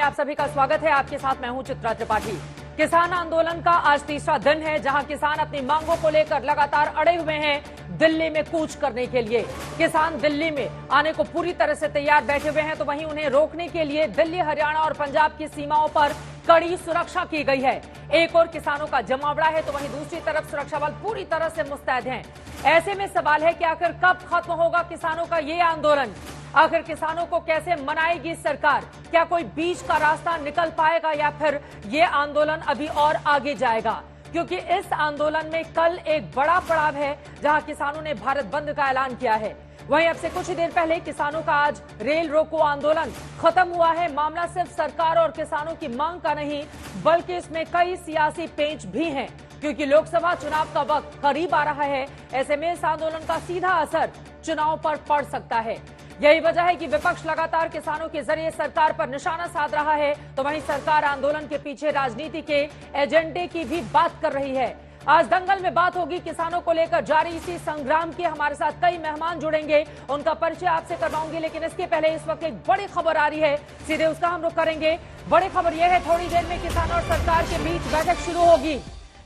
में आप सभी का स्वागत है। आपके साथ मैं हूं चित्रा त्रिपाठी। किसान आंदोलन का आज तीसरा दिन है, जहां किसान अपनी मांगों को लेकर लगातार अड़े हुए हैं दिल्ली में कूच करने के लिए। किसान दिल्ली में आने को पूरी तरह से तैयार बैठे हुए हैं, तो वहीं उन्हें रोकने के लिए दिल्ली, हरियाणा और पंजाब की सीमाओं पर कड़ी सुरक्षा की गई है। एक और किसानों का जमावड़ा है, तो वहीं दूसरी तरफ सुरक्षा बल पूरी तरह से मुस्तैद हैं। ऐसे में सवाल है कि आखिर कब खत्म होगा किसानों का ये आंदोलन? आखिर किसानों को कैसे मनाएगी सरकार? क्या कोई बीच का रास्ता निकल पाएगा या फिर ये आंदोलन अभी और आगे जाएगा? क्योंकि इस आंदोलन में कल एक बड़ा पड़ाव है, जहां किसानों ने भारत बंद का ऐलान किया है। वहीं अब से कुछ ही देर पहले किसानों का आज रेल रोको आंदोलन खत्म हुआ है। मामला सिर्फ सरकार और किसानों की मांग का नहीं, बल्कि इसमें कई सियासी पेंच भी हैं, क्योंकि लोकसभा चुनाव का वक्त करीब आ रहा है। ऐसे में इस आंदोलन का सीधा असर चुनाव पर पड़ सकता है। यही वजह है कि विपक्ष लगातार किसानों के जरिए सरकार पर निशाना साध रहा है, तो वहीं सरकार आंदोलन के पीछे राजनीति के एजेंडे की भी बात कर रही है। आज दंगल में बात होगी किसानों को लेकर जारी इसी संग्राम की। हमारे साथ कई मेहमान जुड़ेंगे, उनका परिचय आपसे करवाऊंगी, लेकिन इसके पहले इस वक्त एक बड़ी खबर आ रही है, सीधे उसका हम रुख करेंगे। बड़ी खबर यह है, थोड़ी देर में किसान और सरकार के बीच बैठक शुरू होगी।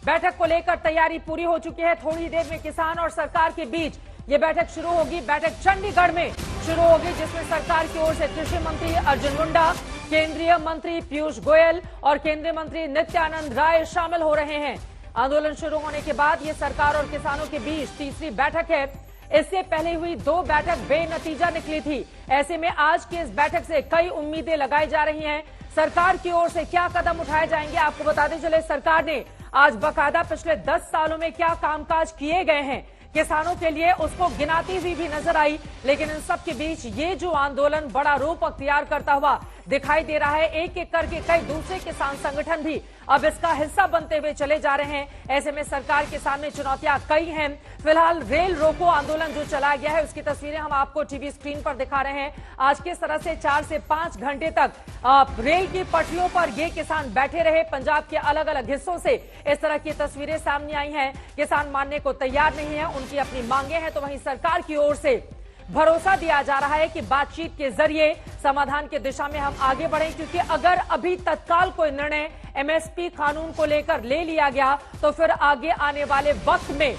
बैठक को लेकर तैयारी पूरी हो चुकी है। थोड़ी देर में किसान और सरकार के बीच ये बैठक शुरू होगी। बैठक चंडीगढ़ में शुरू होगी, जिसमें सरकार की ओर से कृषि मंत्री अर्जुन मुंडा, केंद्रीय मंत्री पीयूष गोयल और केंद्रीय मंत्री नित्यानंद राय शामिल हो रहे हैं। आंदोलन शुरू होने के बाद ये सरकार और किसानों के बीच तीसरी बैठक है। इससे पहले हुई 2 बैठक बेनतीजा निकली थी। ऐसे में आज की इस बैठक से कई उम्मीदें लगाई जा रही हैं। सरकार की ओर से क्या कदम उठाए जाएंगे, आपको बताते चले, सरकार ने आज बाकायदा पिछले 10 सालों में क्या कामकाज किए गए हैं किसानों के लिए, उसको गिनाती हुई भी नजर आई। लेकिन इन सब के बीच ये जो आंदोलन बड़ा रूप अख्तियार करता हुआ दिखाई दे रहा है, एक एक करके कई दूसरे किसान संगठन भी अब इसका हिस्सा बनते हुए चले जा रहे हैं। ऐसे में सरकार के सामने चुनौतियां कई हैं। फिलहाल रेल रोको आंदोलन जो चलाया गया है, उसकी तस्वीरें हम आपको टीवी स्क्रीन पर दिखा रहे हैं। आज किस तरह से 4 से 5 घंटे तक रेल की पटरियों पर ये किसान बैठे रहे। पंजाब के अलग अलग हिस्सों से इस तरह की तस्वीरें सामने आई हैं। किसान मानने को तैयार नहीं है, उनकी अपनी मांगे हैं, तो वहीं सरकार की ओर से भरोसा दिया जा रहा है कि बातचीत के जरिए समाधान की दिशा में हम आगे बढ़ें, क्योंकि अगर अभी तत्काल कोई निर्णय एमएसपी कानून को लेकर ले लिया गया तो फिर आगे आने वाले वक्त में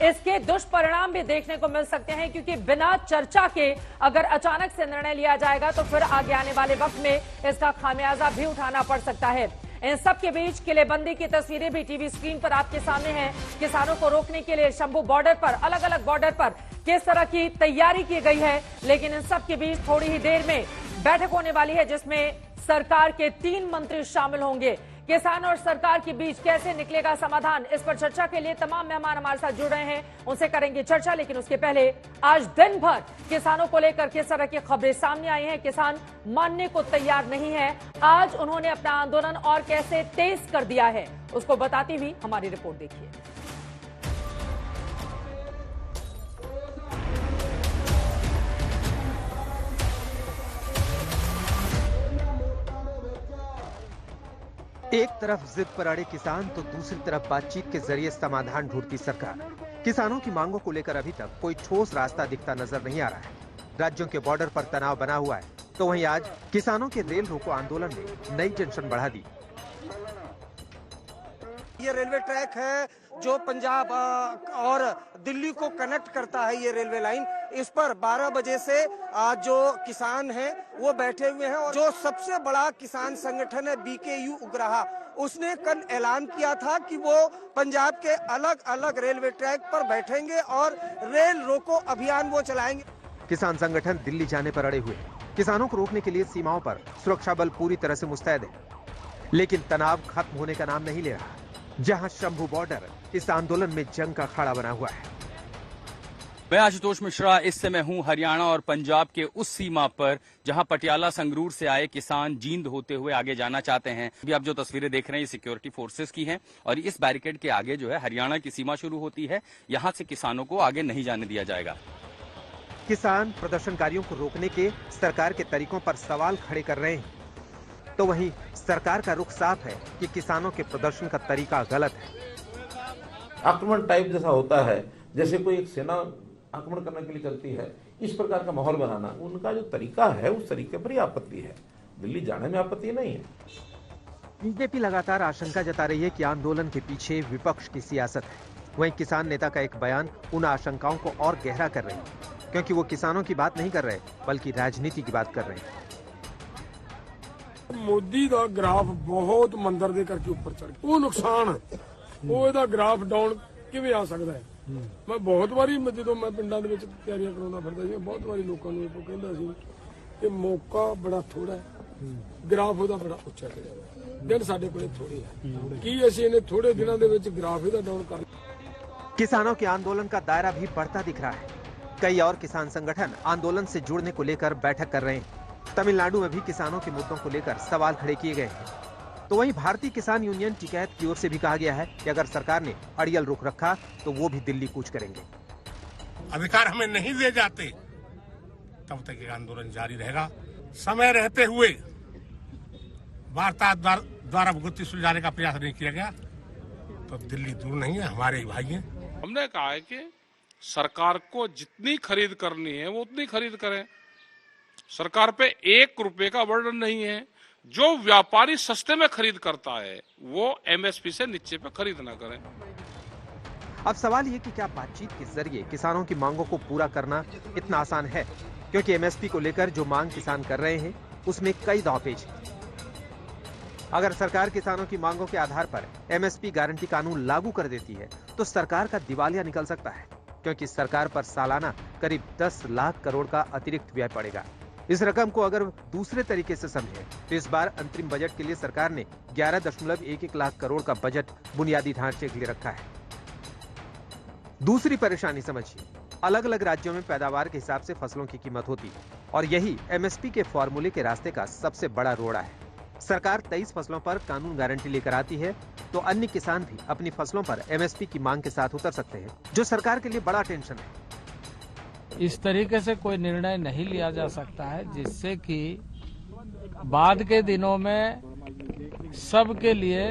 इसके दुष्परिणाम भी देखने को मिल सकते हैं, क्योंकि बिना चर्चा के अगर अचानक से निर्णय लिया जाएगा तो फिर आगे आने वाले वक्त में इसका खामियाजा भी उठाना पड़ सकता है। इन सब के बीच किलेबंदी की तस्वीरें भी टीवी स्क्रीन पर आपके सामने हैं। किसानों को रोकने के लिए शंभू बॉर्डर पर, अलग अलग बॉर्डर पर किस तरह की तैयारी की गई है। लेकिन इन सब के बीच थोड़ी ही देर में बैठक होने वाली है, जिसमें सरकार के 3 मंत्री शामिल होंगे। किसान और सरकार के बीच कैसे निकलेगा समाधान, इस पर चर्चा के लिए तमाम मेहमान हमारे साथ जुड़ रहे हैं, उनसे करेंगे चर्चा। लेकिन उसके पहले आज दिन भर किसानों को लेकर किस तरह की खबरें सामने आई हैं। किसान मानने को तैयार नहीं है। आज उन्होंने अपना आंदोलन और कैसे तेज कर दिया है, उसको बताती हुई हमारी रिपोर्ट देखिए। एक तरफ जिद पर अड़े किसान तो दूसरी तरफ बातचीत के जरिए समाधान ढूंढती सरकार। किसानों की मांगों को लेकर अभी तक कोई ठोस रास्ता दिखता नजर नहीं आ रहा है। राज्यों के बॉर्डर पर तनाव बना हुआ है, तो वहीं आज किसानों के रेल रोको आंदोलन ने नई टेंशन बढ़ा दी। ये रेलवे ट्रैक है जो पंजाब और दिल्ली को कनेक्ट करता है, ये रेलवे लाइन। इस पर 12 बजे से जो किसान हैं वो बैठे हुए हैं, और जो सबसे बड़ा किसान संगठन है बीकेयू उग्राहा, उसने कल ऐलान किया था कि वो पंजाब के अलग अलग रेलवे ट्रैक पर बैठेंगे और रेल रोको अभियान वो चलाएंगे। किसान संगठन दिल्ली जाने पर अड़े हुए। किसानों को रोकने के लिए सीमाओं पर सुरक्षा बल पूरी तरह से मुस्तैद है, लेकिन तनाव खत्म होने का नाम नहीं ले रहा। जहां शंभू बॉर्डर इस आंदोलन में जंग का अखाड़ा बना हुआ है। मैं आशुतोष मिश्रा, इस समय हूं हरियाणा और पंजाब के उस सीमा पर जहां पटियाला संगरूर से आए किसान जींद होते हुए आगे जाना चाहते हैं। अभी आप जो तस्वीरें देख रहे हैं सिक्योरिटी फोर्सेस की हैं, और इस बैरिकेड के आगे जो है हरियाणा की सीमा शुरू होती है। यहां से किसानों को आगे नहीं जाने दिया जाएगा। किसान प्रदर्शनकारियों को रोकने के सरकार के तरीकों पर सवाल खड़े कर रहे हैं, तो वहीं सरकार का रुख साफ है कि किसानों के प्रदर्शन का तरीका गलत है। आक्रमण टाइप जैसा होता है, जैसे कोई एक सेना आक्रमण करने के लिए चलती है, इस प्रकार का माहौल बनाना उनका जो तरीका है, उस तरीके पर ही आपत्ति है। दिल्ली जाने में आपत्ति नहीं है। बीजेपी लगातार आशंका जता रही है कि आंदोलन के पीछे विपक्ष की सियासत है। वहीं किसान नेता का एक बयान उन आशंकाओं को और गहरा कर रहे हैं, क्योंकि वो किसानों की बात नहीं कर रहे बल्कि राजनीति की बात कर रहे हैं। मोदी का ग्राफ बहुत मंदर दे करके ऊपर चढ़ गया, वो नुकसान वो ਇਹਦਾ ग्राफ डाउन किवें आ सकता है। मैं बहुत बारी ਜਦੋਂ मैं ਪਿੰਡਾਂ ਦੇ ਵਿੱਚ ਤਿਆਰੀਆਂ ਕਰਾਉਂਦਾ ਫਿਰਦਾ ਸੀ, ਬਹੁਤ ਵਾਰੀ ਲੋਕਾਂ ਨੂੰ ਇਹ ਕਹਿੰਦਾ ਸੀ ਕਿ ਮੌਕਾ ਬੜਾ ਥੋੜਾ ਹੈ, ਗ੍ਰਾਫ ਉਹਦਾ ਬੜਾ ਉੱਚਾ ਚੜਿਆ ਹੋਇਆ, ਦਿਨ ਸਾਡੇ ਕੋਲੇ ਥੋੜੇ ਹੈ, ਕੀ ਅਸੀਂ ਇਹਨੇ ਥੋੜੇ ਦਿਨਾਂ ਦੇ ਵਿੱਚ ਗ੍ਰਾਫ ਇਹਦਾ ਡਾਊਨ ਕਰ। किसानों के आंदोलन का दायरा भी बढ़ता दिख रहा है। कई और किसान संगठन आंदोलन से जुड़ने को लेकर बैठक कर रहे हैं। तमिलनाडु में भी किसानों के मुद्दों को लेकर सवाल खड़े किए गए हैं। तो वहीं भारतीय किसान यूनियन टिकैत की ओर से भी कहा गया है कि अगर सरकार ने अड़ियल रुख रखा तो वो भी दिल्ली कूच करेंगे। अधिकार हमें नहीं दिए जाते तब तक ये आंदोलन जारी रहेगा। समय रहते हुए वार्ता द्वारा भुगति सुलझाने का प्रयास नहीं किया गया तो दिल्ली दूर नहीं है, हमारे ही भाई हैं। हमने कहा है कि सरकार को जितनी खरीद करनी है वो उतनी खरीद करें। सरकार पे 1 रुपए का बर्डन नहीं है। जो व्यापारी सस्ते में खरीद करता है वो एमएसपी से नीचे पे खरीद ना करें। अब सवाल ये कि क्या बातचीत के जरिए किसानों की मांगों को पूरा करना इतना आसान है, क्योंकि एमएसपी को लेकर जो मांग किसान कर रहे हैं उसमें कई दांवपेच हैं। अगर सरकार किसानों की मांगों के आधार पर एमएसपी गारंटी कानून लागू कर देती है तो सरकार का दिवालिया निकल सकता है, क्योंकि सरकार पर सालाना करीब 10 लाख करोड़ का अतिरिक्त व्यय पड़ेगा। इस रकम को अगर दूसरे तरीके से समझें तो इस बार अंतरिम बजट के लिए सरकार ने 11.11 लाख करोड़ का बजट बुनियादी ढांचे के लिए रखा है। दूसरी परेशानी समझिए, अलग अलग राज्यों में पैदावार के हिसाब से फसलों की कीमत होती है और यही एमएसपी के फॉर्मूले के रास्ते का सबसे बड़ा रोड़ा है। सरकार 23 फसलों पर कानून गारंटी लेकर आती है तो अन्य किसान भी अपनी फसलों पर एमएसपी की मांग के साथ उतर सकते हैं, जो सरकार के लिए बड़ा टेंशन है। इस तरीके से कोई निर्णय नहीं लिया जा सकता है जिससे कि बाद के दिनों में सबके लिए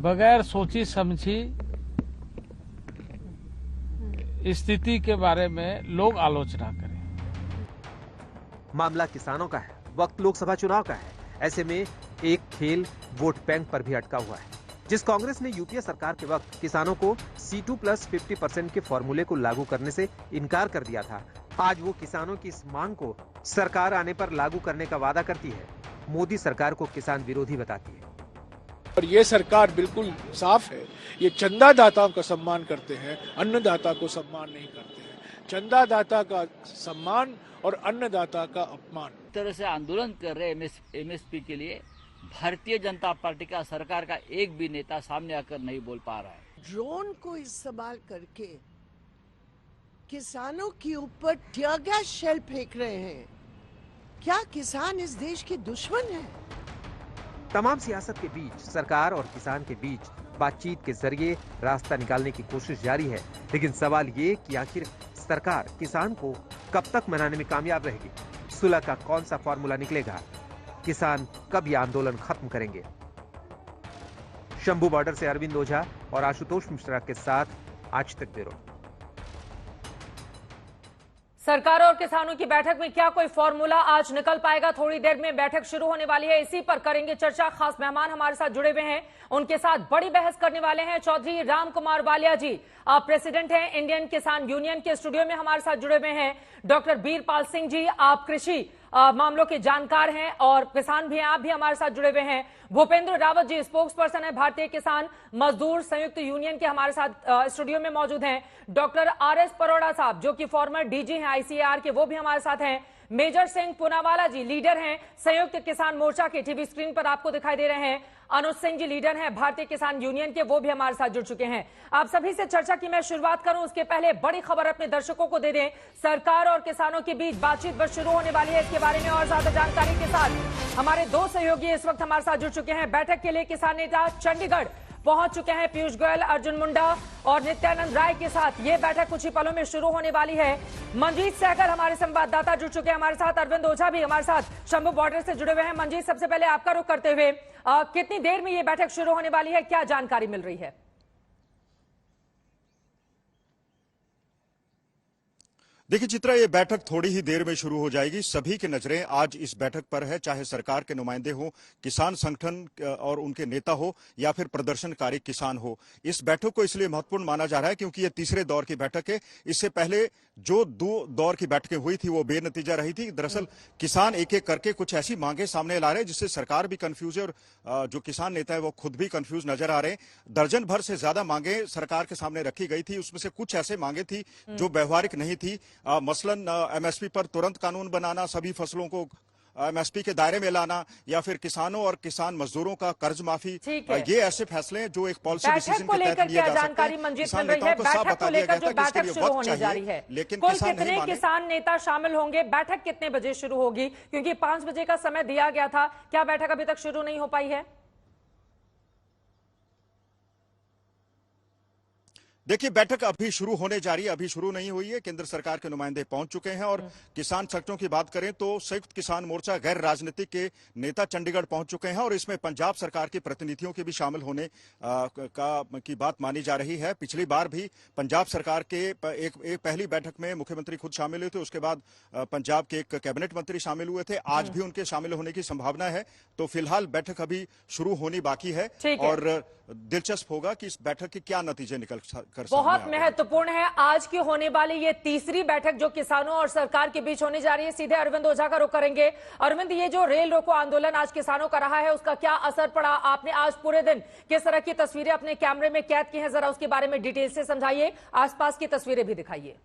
बगैर सोची समझी स्थिति के बारे में लोग आलोचना करें। मामला किसानों का है, वक्त लोकसभा चुनाव का है। ऐसे में एक खेल वोट बैंक पर भी अटका हुआ है। जिस कांग्रेस ने यूपीए सरकार के वक्त किसानों को C2+50% के फॉर्मूले को लागू करने से इनकार कर दिया था, आज वो किसानों की इस मांग को सरकार आने पर लागू करने का वादा करती है। मोदी सरकार को किसान विरोधी बताती है। और ये सरकार बिल्कुल साफ है, ये चंदादाताओं का सम्मान करते हैं, अन्नदाता को सम्मान नहीं करते हैं। चंदादाता का सम्मान और अन्नदाता का अपमान। इस तरह से आंदोलन कर रहे एमएसपी के लिए भारतीय जनता पार्टी का सरकार का एक भी नेता सामने आकर नहीं बोल पा रहा है। ड्रोन को इस्तेमाल करके किसानों के ऊपर टियर गैस शेल फेंक रहे हैं। क्या किसान इस देश के दुश्मन हैं? तमाम सियासत के बीच सरकार और किसान के बीच बातचीत के जरिए रास्ता निकालने की कोशिश जारी है, लेकिन सवाल ये कि आखिर सरकार किसान को कब तक मनाने में कामयाब रहेगी? सुलह का कौन सा फॉर्मूला निकलेगा? किसान कब ये आंदोलन खत्म करेंगे? शंभू बॉर्डर से अरविंद ओझा और आशुतोष मिश्रा के साथ आज तक ब्यूरो। सरकार और किसानों की बैठक में क्या कोई फॉर्मूला आज निकल पाएगा? थोड़ी देर में बैठक शुरू होने वाली है, इसी पर करेंगे चर्चा। खास मेहमान हमारे साथ जुड़े हुए हैं, उनके साथ बड़ी बहस करने वाले हैं चौधरी राम कुमार वालिया जी, आप प्रेसिडेंट हैं इंडियन किसान यूनियन के। स्टूडियो में हमारे साथ जुड़े हुए हैं डॉक्टर बीरपाल सिंह जी, आप कृषि मामलों के जानकार हैं और किसान भी हैं, आप भी हमारे साथ जुड़े हुए हैं। भूपेंद्र रावत जी स्पोक्स पर्सन है भारतीय किसान मजदूर संयुक्त यूनियन के, हमारे साथ स्टूडियो में मौजूद हैं। डॉक्टर आरएस परोड़ा साहब जो कि फॉर्मर डीजी हैं आईसीएआर के, वो भी हमारे साथ हैं। मेजर सिंह पूनावाला जी लीडर हैं संयुक्त किसान मोर्चा के, टीवी स्क्रीन पर आपको दिखाई दे रहे हैं। अनुज सिंह जी लीडर हैं भारतीय किसान यूनियन के, वो भी हमारे साथ जुड़ चुके हैं। आप सभी से चर्चा की मैं शुरुआत करूं उसके पहले बड़ी खबर अपने दर्शकों को दे दें। सरकार और किसानों के बीच बातचीत बस शुरू होने वाली है, इसके बारे में और ज्यादा जानकारी के साथ हमारे दो सहयोगी इस वक्त हमारे साथ जुड़ चुके हैं। बैठक के लिए किसान नेता चंडीगढ़ पहुंच चुके हैं, पीयूष गोयल, अर्जुन मुंडा और नित्यानंद राय के साथ ये बैठक कुछ ही पलों में शुरू होने वाली है। मनजीत सहगल हमारे संवाददाता जुड़ चुके हैं हमारे साथ, अरविंद ओझा भी हमारे साथ शंभू बॉर्डर से जुड़े हुए हैं। मनजीत, सबसे पहले आपका रुख करते हुए कितनी देर में ये बैठक शुरू होने वाली है, क्या जानकारी मिल रही है? देखिए चित्रा, ये बैठक थोड़ी ही देर में शुरू हो जाएगी। सभी की नजरें आज इस बैठक पर है, चाहे सरकार के नुमाइंदे हो, किसान संगठन और उनके नेता हो, या फिर प्रदर्शनकारी किसान हो। इस बैठक को इसलिए महत्वपूर्ण माना जा रहा है क्योंकि ये तीसरे दौर की बैठक है। इससे पहले जो 2 दौर की बैठकें हुई थी वो बेनतीजा रही थी। दरअसल किसान एक एक करके कुछ ऐसी मांगे सामने ला रहे हैं जिससे सरकार भी कंफ्यूज है और जो किसान नेता है वो खुद भी कंफ्यूज नजर आ रहे हैं। दर्जन भर से ज्यादा मांगे सरकार के सामने रखी गई थी, उसमें से कुछ ऐसे मांगे थी जो व्यवहारिक नहीं थी। मसलन एमएसपी पर तुरंत कानून बनाना, सभी फसलों को एमएसपी के दायरे में लाना, या फिर किसानों और किसान मजदूरों का कर्ज माफी, ये ऐसे फैसले हैं जो एक पॉलिसी डिसीजन के तहत लिए जा सकते हैं। किसान नेताओं को साफ बता दिया गया था कि इसके लिए वक्त चाहिए, लेकिन किसान नहीं माने। किसान नेता शामिल होंगे? बैठक कितने बजे शुरू होगी? क्योंकि 5 बजे का समय दिया गया था, क्या बैठक अभी तक शुरू नहीं हो पाई है? देखिए, बैठक अभी शुरू होने जा रही है, अभी शुरू नहीं हुई है। केंद्र सरकार के नुमाइंदे पहुंच चुके हैं और किसान संगठनों की बात करें तो संयुक्त किसान मोर्चा गैर राजनीतिक के नेता चंडीगढ़ पहुंच चुके हैं और इसमें पंजाब सरकार के प्रतिनिधियों के भी शामिल होने की बात मानी जा रही है। पिछली बार भी पंजाब सरकार के एक पहली बैठक में मुख्यमंत्री खुद शामिल हुए थे, उसके बाद पंजाब के एक कैबिनेट मंत्री शामिल हुए थे। आज भी उनके शामिल होने की संभावना है। तो फिलहाल बैठक अभी शुरू होनी बाकी है और दिलचस्प होगा कि इस बैठक के क्या नतीजे निकल कर बहुत महत्वपूर्ण है। आज की होने वाली ये तीसरी बैठक जो किसानों और सरकार के बीच होने जा रही है। सीधे अरविंद ओझा का रुख करेंगे। अरविंद, ये जो रेल रोको आंदोलन आज किसानों का रहा है, उसका क्या असर पड़ा? आपने आज पूरे दिन किस तरह की तस्वीरें अपने कैमरे में कैद की हैं, जरा उसके बारे में डिटेल से समझाइए, आसपास की तस्वीरें भी दिखाइए।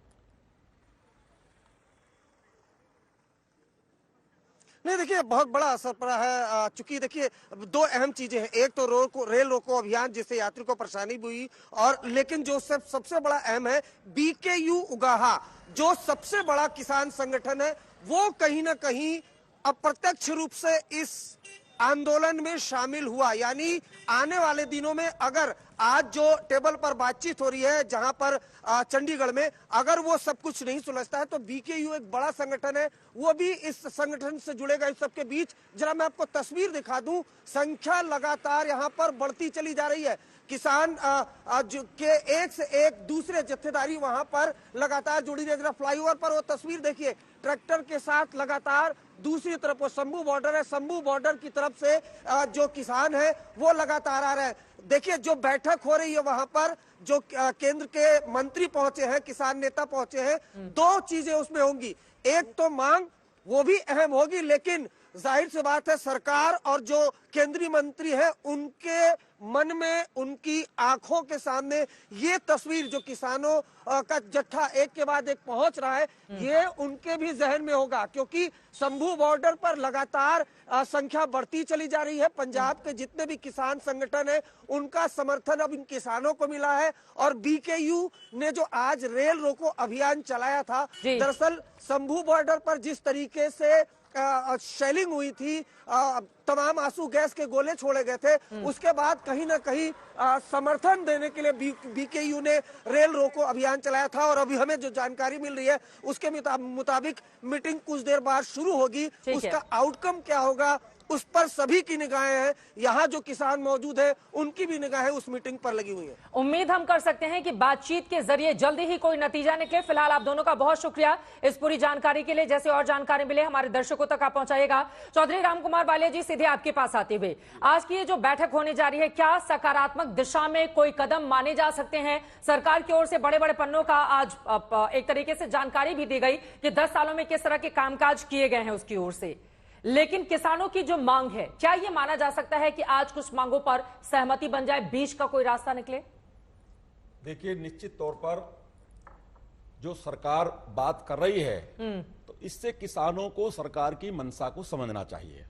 नहीं, देखिए बहुत बड़ा असर पड़ा है। चूंकि देखिए 2 अहम चीजें हैं। एक तो रेल रोको अभियान जिससे यात्री को परेशानी भी हुई, और लेकिन जो सबसे बड़ा अहम है, बीकेयू उगाहा जो सबसे बड़ा किसान संगठन है, वो कहीं ना कहीं अप्रत्यक्ष रूप से इस आंदोलन में शामिल हुआ। यानी आने वाले दिनों में अगर आज जो टेबल पर बातचीत हो रही है जहां पर चंडीगढ़ में, अगर वो सब कुछ नहीं सुलझता है तो बीकेयू एक बड़ा संगठन है, वो भी इस संगठन से जुड़ेगा। इस सबके बीच जरा मैं आपको तस्वीर दिखा दूं, संख्या लगातार यहां पर बढ़ती चली जा रही है। किसान जो के एक से एक दूसरे जत्थेदारी वहां पर लगातार जुड़ी रही है। जरा फ्लाईओवर पर वो तस्वीर देखिए, ट्रैक्टर के साथ लगातार दूसरी तरफ वो शंभू बॉर्डर है, शंभू बॉर्डर की तरफ से जो किसान है वो लगातार आ रहे हैं। देखिए जो बैठक हो रही है वहां पर जो केंद्र के मंत्री पहुंचे हैं, किसान नेता पहुंचे हैं, 2 चीजें उसमें होंगी। एक तो मांग, वो भी अहम होगी, लेकिन जाहिर सी बात है सरकार और जो केंद्रीय मंत्री है उनके मन में, उनकी आंखों के सामने ये तस्वीर जो किसानों का जत्था एक के बाद एक पहुंच रहा है, ये उनके भी जहन में होगा। क्योंकि शंभू बॉर्डर पर लगातार संख्या बढ़ती चली जा रही है। पंजाब के जितने भी किसान संगठन है उनका समर्थन अब इन किसानों को मिला है। और बीकेयू ने जो आज रेल रोको अभियान चलाया था, दरअसल शंभू बॉर्डर पर जिस तरीके से शेलिंग हुई थी, तमाम आंसू गैस के गोले छोड़े गए थे, उसके बाद कहीं ना कहीं समर्थन देने के लिए बीकेयू ने रेल रोको अभियान चलाया था। और अभी हमें जो जानकारी मिल रही है उसके मुताबिक मीटिंग कुछ देर बाद शुरू होगी। उसका आउटकम क्या होगा उस पर सभी की निगाहें हैं। यहाँ जो किसान मौजूद है उनकी भी निगाहें उस मीटिंग पर लगी हुई है। उम्मीद हम कर सकते हैं कि बातचीत के जरिए जल्दी ही कोई नतीजा निकले। फिलहाल आप दोनों का बहुत शुक्रिया इस पूरी जानकारी के लिए। जैसे और जानकारी मिले हमारे दर्शकों तक आप पहुंचाइएगा। चौधरी रामकुमार बालिया जी, सीधे आपके पास आते हुए, आज की ये जो बैठक होने जा रही है, क्या सकारात्मक दिशा में कोई कदम माने जा सकते हैं? सरकार की ओर से बड़े बड़े पन्नों का आज एक तरीके से जानकारी भी दी गई कि 10 सालों में किस तरह के कामकाज किए गए हैं उसकी ओर से, लेकिन किसानों की जो मांग है, क्या यह माना जा सकता है कि आज कुछ मांगों पर सहमति बन जाए, बीच का कोई रास्ता निकले? देखिए, निश्चित तौर पर जो सरकार बात कर रही है तो इससे किसानों को सरकार की मंशा को समझना चाहिए।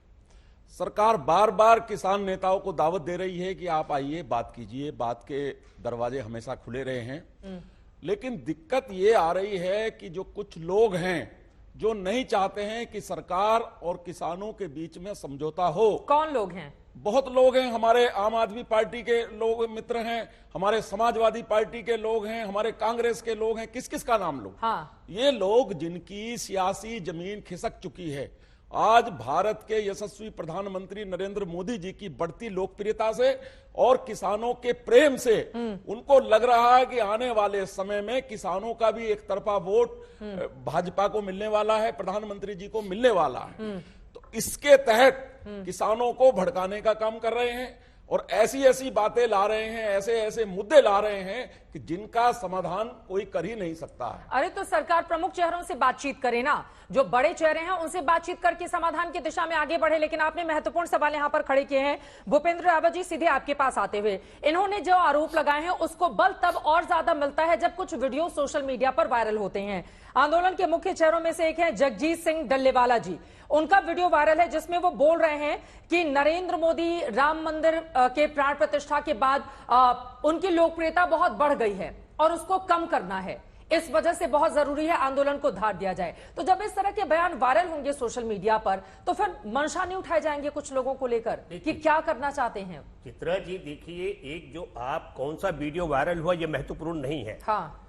सरकार बार बार किसान नेताओं को दावत दे रही है कि आप आइए, बात कीजिए, बात के दरवाजे हमेशा खुले रहे हैं। लेकिन दिक्कत ये आ रही है कि जो कुछ लोग हैं जो नहीं चाहते हैं कि सरकार और किसानों के बीच में समझौता हो। कौन लोग हैं? बहुत लोग हैं। हमारे आम आदमी पार्टी के लोग मित्र हैं, हमारे समाजवादी पार्टी के लोग हैं, हमारे कांग्रेस के लोग हैं, किस किस का नाम लो। हाँ। ये लोग जिनकी सियासी जमीन खिसक चुकी है आज भारत के यशस्वी प्रधानमंत्री नरेंद्र मोदी जी की बढ़ती लोकप्रियता से और किसानों के प्रेम से उनको लग रहा है कि आने वाले समय में किसानों का भी एक तरफा वोट भाजपा को मिलने वाला है, प्रधानमंत्री जी को मिलने वाला है। तो इसके तहत किसानों को भड़काने का काम कर रहे हैं और ऐसी ऐसी बातें ला रहे हैं, ऐसे ऐसे मुद्दे ला रहे हैं कि जिनका समाधान कोई कर ही नहीं सकता है। अरे तो सरकार प्रमुख चेहरों से बातचीत करे ना, जो बड़े चेहरे हैं उनसे बातचीत करके समाधान की दिशा में आगे बढ़े। लेकिन आपने महत्वपूर्ण सवाल यहां पर खड़े किए हैं। भूपेंद्र रावत जी, सीधे आपके पास आते हुए, इन्होंने जो आरोप लगाए हैं उसको बल तब और ज्यादा मिलता है जब कुछ वीडियो सोशल मीडिया पर वायरल होते हैं। आंदोलन के मुख्य चेहरों में से एक है जगजीत सिंह डल्लेवाला जी। उनका वीडियो वायरल है जिसमें वो बोल रहे हैं कि नरेंद्र मोदी राम मंदिर के प्राण प्रतिष्ठा के बाद उनकी लोकप्रियता बहुत बढ़ गई है और उसको कम करना है, इस वजह से बहुत जरूरी है आंदोलन को धार दिया जाए। तो जब इस तरह के बयान वायरल होंगे सोशल मीडिया पर तो फिर मंशा नहीं उठाए जाएंगे कुछ लोगों को लेकर कि क्या करना चाहते हैं? चित्रा जी देखिए, एक जो आप कौन सा वीडियो वायरल हुआ ये महत्वपूर्ण नहीं है। हाँ,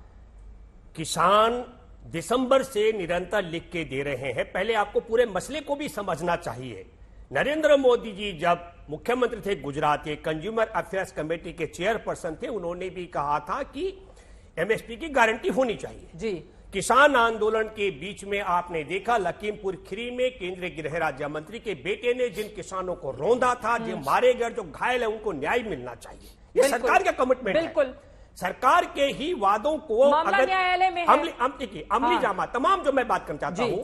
किसान दिसंबर से निरंतर लिख के दे रहे हैं। पहले आपको पूरे मसले को भी समझना चाहिए। नरेंद्र मोदी जी जब मुख्यमंत्री थे गुजरात के, कंज्यूमर अफेयर्स कमेटी के चेयरपर्सन थे, उन्होंने भी कहा था कि एमएसपी की गारंटी होनी चाहिए जी। किसान आंदोलन के बीच में आपने देखा लखीमपुर खीरी में केंद्रीय गृह राज्य मंत्री के बेटे ने जिन किसानों को रौंदा था, जो मारे गए, जो घायल है, उनको न्याय मिलना चाहिए। ये सरकार का कमिटमेंट है। बिल्कुल सरकार के ही वादों को मामला न्यायालय में अमली जामा तमाम जो मैं बात करना चाहता हूं,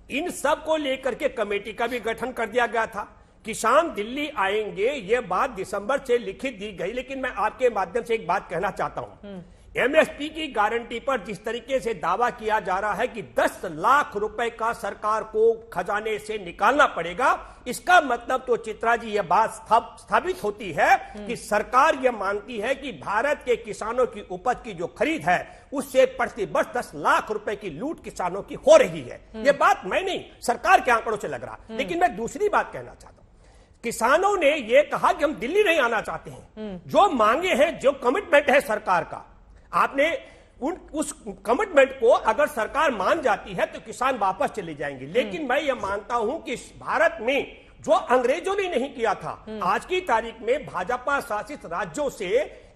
इन सब को लेकर के कमेटी का भी गठन कर दिया गया था। किसान दिल्ली आएंगे, ये बात दिसंबर से लिखित दी गई। लेकिन मैं आपके माध्यम से एक बात कहना चाहता हूं, एमएसपी की गारंटी पर जिस तरीके से दावा किया जा रहा है कि 10 लाख रुपए का सरकार को खजाने से निकालना पड़ेगा, इसका मतलब तो चित्रा जी यह बात स्थापित होती है कि सरकार यह मानती है कि भारत के किसानों की उपज की जो खरीद है उससे प्रति वर्ष 10 लाख रुपए की लूट किसानों की हो रही है। यह बात मैं नहीं, सरकार के आंकड़ों से लग रहा। लेकिन मैं दूसरी बात कहना चाहता हूं, किसानों ने यह कहा कि हम दिल्ली नहीं आना चाहते हैं। जो मांगे हैं, जो कमिटमेंट है सरकार का, आपने उस कमिटमेंट को अगर सरकार मान जाती है तो किसान वापस चले जाएंगे। लेकिन मैं यह मानता हूं कि भारत में जो अंग्रेजों ने नहीं किया था, आज की तारीख में भाजपा शासित राज्यों से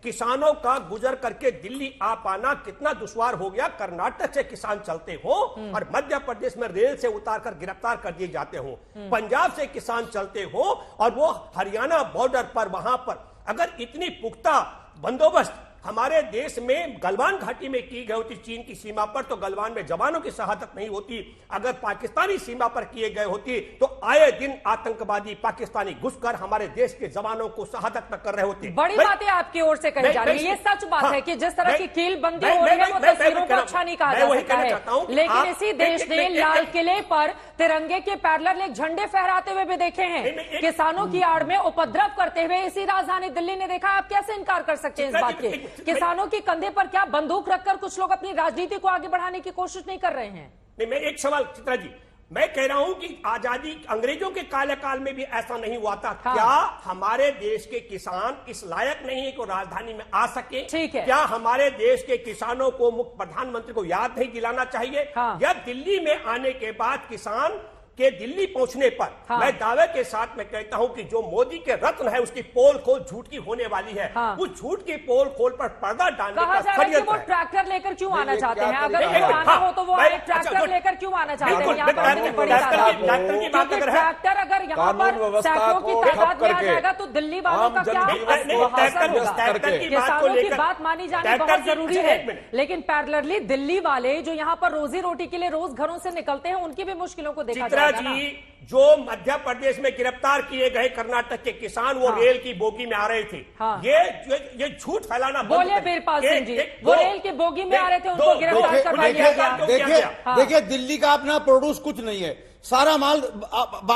किसानों का गुजर करके दिल्ली आ पाना कितना दुश्वार हो गया। कर्नाटक से किसान चलते हो और मध्य प्रदेश में रेल से उतारकर गिरफ्तार कर दिए जाते हो, पंजाब से किसान चलते हो और वो हरियाणा बॉर्डर पर, वहां पर अगर इतनी पुख्ता बंदोबस्त हमारे देश में गलवान घाटी में की गई होती चीन की सीमा पर, तो गलवान में जवानों की शहादत नहीं होती। अगर पाकिस्तानी सीमा पर किए गए होती तो आए दिन आतंकवादी पाकिस्तानी घुसकर हमारे देश के जवानों को शहादत न कर रहे होते। बड़ी बातें आपकी ओर से कही जा रही है। ये सच बात है कि जिस तरह की कीलबंदी हो रही है वो तस्वीरों को अच्छा नहीं कहा जा सकता है। लेकिन इसी देश ने लाल किले पर तिरंगे के पैरेलल एक झंडे फहराते हुए भी देखे हैं। किसानों की आड़ में उपद्रव करते हुए इसी राजधानी दिल्ली ने देखा। आप कैसे इनकार कर सकते हैं इस बात के? किसानों के कंधे पर क्या बंदूक रखकर कुछ लोग अपनी राजनीति को आगे बढ़ाने की कोशिश नहीं कर रहे हैं? नहीं, मैं एक सवाल चित्रा जी, मैं कह रहा हूं कि आजादी अंग्रेजों के काल में भी ऐसा नहीं हुआ था। हाँ। क्या हमारे देश के किसान इस लायक नहीं है कि राजधानी में आ सके? ठीक है। क्या हमारे देश के किसानों को मुख्य प्रधानमंत्री को याद नहीं दिलाना चाहिए? हाँ। या दिल्ली में आने के बाद किसान के दिल्ली पहुंचने पर, हाँ। मैं दावे के साथ मैं कहता हूं कि जो मोदी के रत्न है उसकी पोल खोल झूठ की होने वाली है। हाँ। उस झूठ की पोल खोल पर पर्दा डालने कहा जा रहा है कि वो ट्रैक्टर लेकर क्यों आना चाहते हैं? अगर उनको आना हो तो वो ट्रैक्टर लेकर क्यों आना चाहते हैं? यहाँ पर इतनी बड़ी तादाद ट्रैक्टर अगर यहाँ पर सैकड़ों की तादाद में आ जाएगा तो दिल्ली वालों का क्या असर होगा? किसानों की बात मानी जानी बहुत जरूरी है, लेकिन पैरेलली दिल्ली वाले जो यहाँ पर रोजी रोटी के लिए रोज घरों से निकलते हैं उनकी भी मुश्किलों को देखा जी। जो मध्य प्रदेश में गिरफ्तार किए गए कर्नाटक के किसान, वो रेल की बोगी में आ रहे थे। हाँ। ये झूठ फैलाना बोले वीरपाल सिंह जी, वो रेल की बोगी में आ रहे थे, उनको गिरफ्तार करवा लिया गया। देखिए दिल्ली का अपना प्रोड्यूस कुछ नहीं है, सारा माल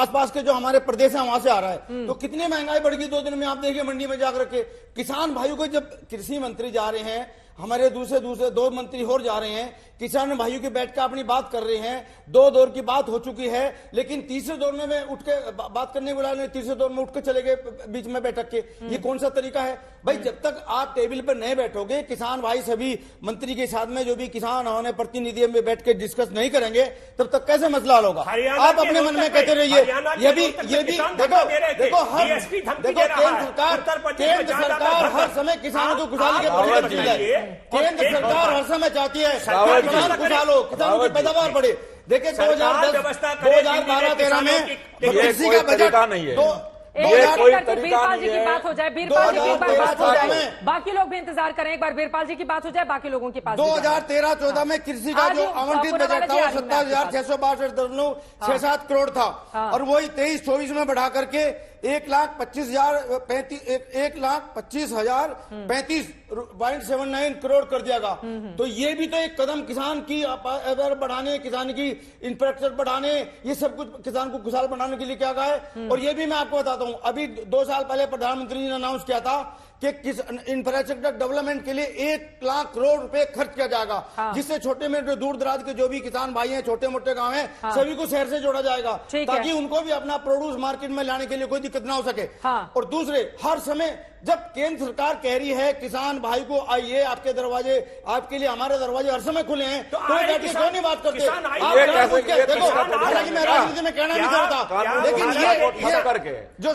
पास के जो हमारे प्रदेश है वहां से आ रहा है। तो कितनी महंगाई बढ़ गई 2 दिन में। आप देखिए मंडी में जाकर के किसान भाइयों को, जब कृषि मंत्री जा रहे हैं हमारे दूसरे दूसरे 2 मंत्री और जा रहे हैं, किसान भाइयों के बैठ कर अपनी बात कर रहे हैं। 2 दौर की बात हो चुकी है, लेकिन तीसरे दौर में उठ के बात करने वाला ने तीसरे दौर में उठ के चले गए बीच में बैठक के। ये कौन सा तरीका है भाई? जब तक आप टेबल पर नहीं बैठोगे, किसान भाई सभी मंत्री के साथ में जो भी किसान होने प्रतिनिधि में बैठ के डिस्कस नहीं करेंगे, तब तक कैसे मसला हल होगा? आप अपने मन में कहते रहिए। ये भी देखो केंद्र सरकार हर समय किसानों को खुशहाली के प्रति है। केंद्र सरकार हर समय चाहती है किसान खुशहाल हो, किसानों की पैदावार बढ़े। देखिए 2012-13 में कृषि का बजट नहीं है। बीरपाल जी की बात हो जाए, बीरपाल जी की एक बार बात हो जाए, बाकी लोग भी इंतजार करें। एक बार बीरपाल जी की बात हो जाए, बाकी लोगों के पास 2013-14 में कृषि का जो आवंटित बजट था वो 27,662.67 करोड़ था, और वही 23-24 में बढ़ा करके 1,25,035.79 करोड़ कर दिया गया। तो ये भी तो एक कदम किसान की बढ़ाने, किसान की इंफ्रास्ट्रक्चर बढ़ाने, ये सब कुछ किसान को खुशहाल बनाने के लिए क्या गया है। और ये भी मैं आपको बताता हूं, अभी 2 साल पहले प्रधानमंत्री ने अनाउंस किया था कि इंफ्रास्ट्रक्चर डेवलपमेंट के लिए 1 लाख करोड़ रुपए खर्च किया जाएगा, जिससे छोटे में दूर दराज के जो भी किसान भाई हैं, छोटे मोटे गांव हैं, सभी को शहर से जोड़ा जाएगा, ताकि उनको भी अपना प्रोड्यूस मार्केट में लाने के लिए कोई दिक्कत ना हो सके। और दूसरे, हर समय जब केंद्र सरकार कह रही है किसान भाई को आइए, आपके दरवाजे, आपके लिए हमारे दरवाजे हर समय खुले हैं, तो क्यों नहीं बात करते? देखो, हालांकि मैं राजनीति में कहना नहीं चाहता, लेकिन ये जो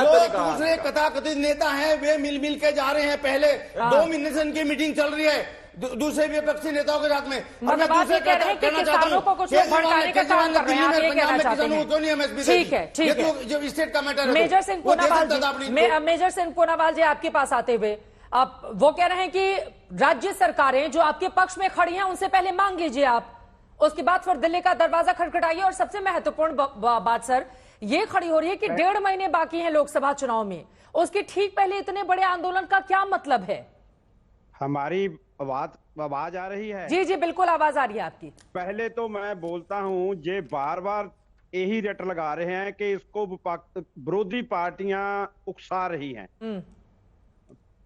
दूसरे कथाकथित नेता हैं, वे मिल के जा रहे हैं। पहले 2 महीने से इनकी मीटिंग चल रही है दूसरे विपक्षी नेताओं के साथ में। मतलब आप ये कह रहे हैं कि किसानों को कुछ भड़काने का काम कर रहे हैं, आप ये कहना चाहते हैं? ठीक है, ठीक है। जो स्टेट का मैटर है। मेजर सिंह पूनावाल जी आपके पास आते हुए, आप वो कह रहे हैं कि राज्य सरकारें जो आपके पक्ष में खड़ी हैं उनसे पहले मांग लीजिए आप, उसके बाद फिर दिल्ली का दरवाजा खटखटाइए। और सबसे महत्वपूर्ण बात सर ये खड़ी हो रही है कि 1.5 महीने बाकी हैं लोकसभा चुनाव में, उसके ठीक पहले इतने बड़े आंदोलन का क्या मतलब है? हमारी आवाज आ रही है? जी जी बिल्कुल आवाज आ रही है आपकी। पहले तो मैं बोलता हूं, ये बार बार यही रट लगा रहे हैं कि इसको विरोधी पार्टियां उकसा रही हैं।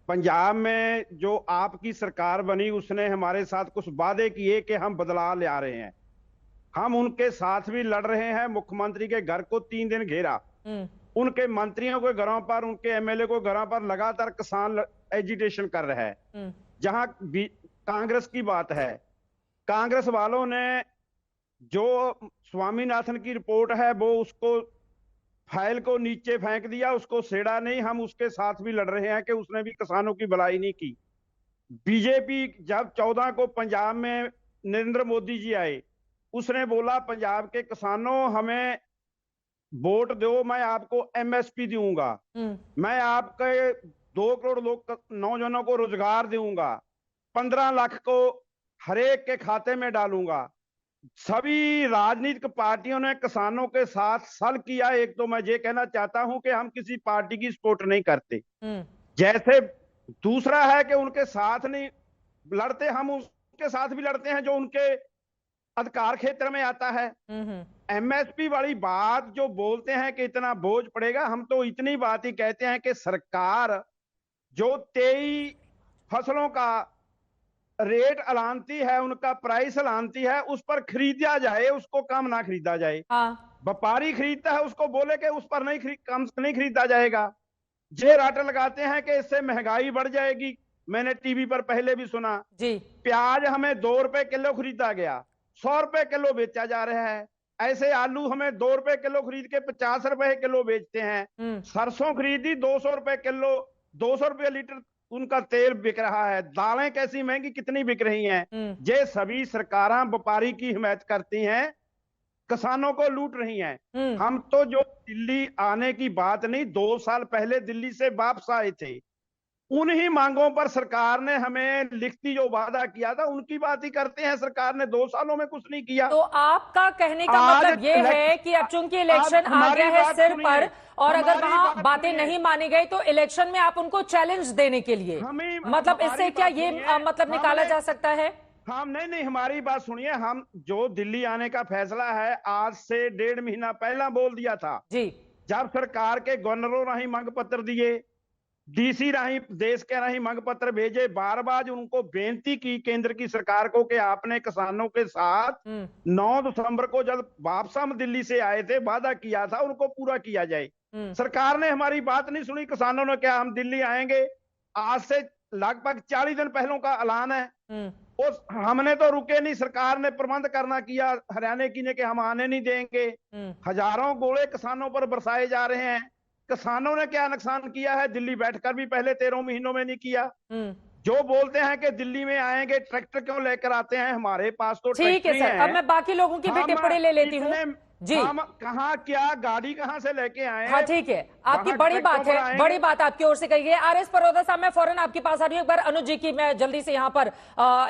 पंजाब में जो आपकी सरकार बनी, उसने हमारे साथ कुछ वादे किए कि हम बदलाव ले आ रहे हैं। हम उनके साथ भी लड़ रहे हैं। मुख्यमंत्री के घर को 3 दिन घेरा, उनके मंत्रियों के घरों पर, उनके एमएलए को घरों पर लगातार किसान एजिटेशन कर रहे हैं। जहां कांग्रेस की बात है, कांग्रेस वालों ने जो स्वामीनाथन की रिपोर्ट है वो उसको फाइल को नीचे फेंक दिया, उसको छेड़ा नहीं। हम उसके साथ भी लड़ रहे हैं कि उसने भी किसानों की भलाई नहीं की। बीजेपी जब 14 को पंजाब में नरेंद्र मोदी जी आए, उसने बोला पंजाब के किसानों हमें वोट दो, मैं आपको एमएसपी दूंगा, मैं आपके 2 करोड़ लोग नौजवानों को रोजगार दूंगा, 15 लाख को हरेक के खाते में डालूंगा। सभी राजनीतिक पार्टियों ने किसानों के साथ सल किया। एक तो मैं ये कहना चाहता हूं कि हम किसी पार्टी की सपोर्ट नहीं करते, जैसे दूसरा है कि उनके साथ नहीं लड़ते, हम उसके साथ भी लड़ते हैं जो उनके अधिकार क्षेत्र में आता है। एमएसपी वाली बात जो बोलते हैं कि इतना बोझ पड़ेगा, हम तो इतनी बात ही कहते हैं कि सरकार जो 23 फसलों का रेट ऐलानती है, उनका प्राइस ऐलानती है, उस पर खरीदा जाए, उसको कम ना खरीदा जाए। व्यापारी खरीदता है, उसको बोले कि उस पर कम नहीं खरीदा जाएगा। ये राट लगाते हैं कि इससे महंगाई बढ़ जाएगी। मैंने टीवी पर पहले भी सुना जी, प्याज हमें 2 रुपए किलो खरीदा गया, 100 रुपए किलो बेचा जा रहा है। ऐसे आलू हमें 2 रुपए किलो खरीद के 50 रुपए किलो बेचते हैं। सरसों खरीदी 200 रुपए किलो, 200 रुपए लीटर उनका तेल बिक रहा है। दालें कैसी महंगी कितनी बिक रही हैं। ये सभी सरकारें व्यापारी की हिमायत करती हैं, किसानों को लूट रही हैं। हम तो जो दिल्ली आने की बात नहीं, 2 साल पहले दिल्ली से वापस आए थे, उन्हीं मांगों पर सरकार ने हमें लिखती जो वादा किया था उनकी बात ही करते हैं। सरकार ने 2 सालों में कुछ नहीं किया। तो आपका कहने का मतलब ये है कि अब चूंकि इलेक्शन आ गया है सिर पर, और अगर वहां बातें नहीं मानी गई तो इलेक्शन में आप उनको चैलेंज देने के लिए, मतलब इससे क्या ये मतलब निकाला जा सकता है? हम नहीं, हमारी बात सुनिए। हम जो दिल्ली आने का फैसला है आज से 1.5 महीना पहला बोल दिया था जी, जब सरकार के गवर्नरों ने ही मांग पत्र दिए, डीसी राही देश के राही मंग पत्र भेजे, बार बार उनको बेनती की केंद्र की सरकार को कि आपने किसानों के साथ 9 दिसंबर को जब वापस हम दिल्ली से आए थे वादा किया था उनको पूरा किया जाए। सरकार ने हमारी बात नहीं सुनी। किसानों ने क्या, हम दिल्ली आएंगे, आज से लगभग 40 दिन पहलों का ऐलान है, उस हमने तो रुके नहीं। सरकार ने प्रबंध करना किया हरियाणा की ने कि हम आने नहीं देंगे। हजारों गोले किसानों पर बरसाए जा रहे हैं। किसानों ने क्या नुकसान किया है, दिल्ली बैठकर भी पहले 13 महीनों में नहीं किया। जो बोलते हैं कि दिल्ली में आएंगे, ट्रैक्टर क्यों लेकर आते हैं, हमारे पास तो ठीक है सर। अब मैं बाकी लोगों की भी टिप्पणी ले लेती हूँ जी। हम कहाँ, क्या गाड़ी कहाँ से लेके आए? हाँ ठीक है, आपकी बड़ी बात है, बड़ी बात आपकी ओर से कही गई। आर एस परोदा साहब, मैं फौरन आपके पास आ रही हूँ। एक बार अनुज जी की मैं जल्दी से यहाँ पर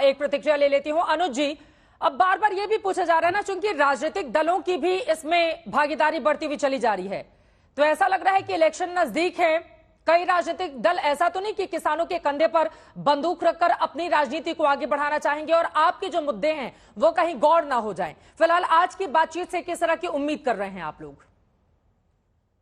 एक प्रतिक्रिया ले लेती हूँ। अनुज जी, अब बार बार ये भी पूछा जा रहा है ना, चूंकि राजनीतिक दलों की भी इसमें भागीदारी बढ़ती हुई चली जा रही है, तो ऐसा लग रहा है कि इलेक्शन नजदीक है, कई राजनीतिक दल ऐसा तो नहीं कि किसानों के कंधे पर बंदूक रखकर अपनी राजनीति को आगे बढ़ाना चाहेंगे और आपके जो मुद्दे हैं वो कहीं गौर ना हो जाएं। फिलहाल आज की बातचीत से किस तरह की उम्मीद कर रहे हैं आप लोग?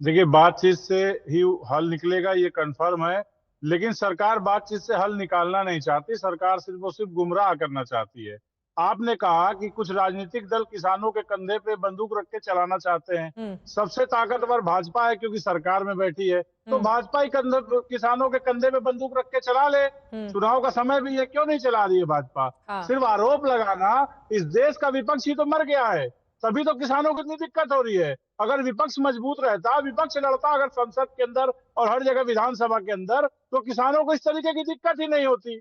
देखिए, बातचीत से ही हल निकलेगा ये कंफर्म है, लेकिन सरकार बातचीत से हल निकालना नहीं चाहती। सरकार सिर्फ और सिर्फ गुमराह करना चाहती है। आपने कहा कि कुछ राजनीतिक दल किसानों के कंधे पे बंदूक रख के चलाना चाहते हैं। सबसे ताकतवर भाजपा है क्योंकि सरकार में बैठी है, तो भाजपा ही किसानों के कंधे पे बंदूक रख के चला ले। चुनाव का समय भी है, क्यों नहीं चला रही है भाजपा? सिर्फ आरोप लगाना, इस देश का विपक्ष ही तो मर गया है, तभी तो किसानों को इतनी दिक्कत हो रही है। अगर विपक्ष मजबूत रहता, विपक्ष लड़ता अगर संसद के अंदर और हर जगह विधानसभा के अंदर, तो किसानों को इस तरीके की दिक्कत ही नहीं होती।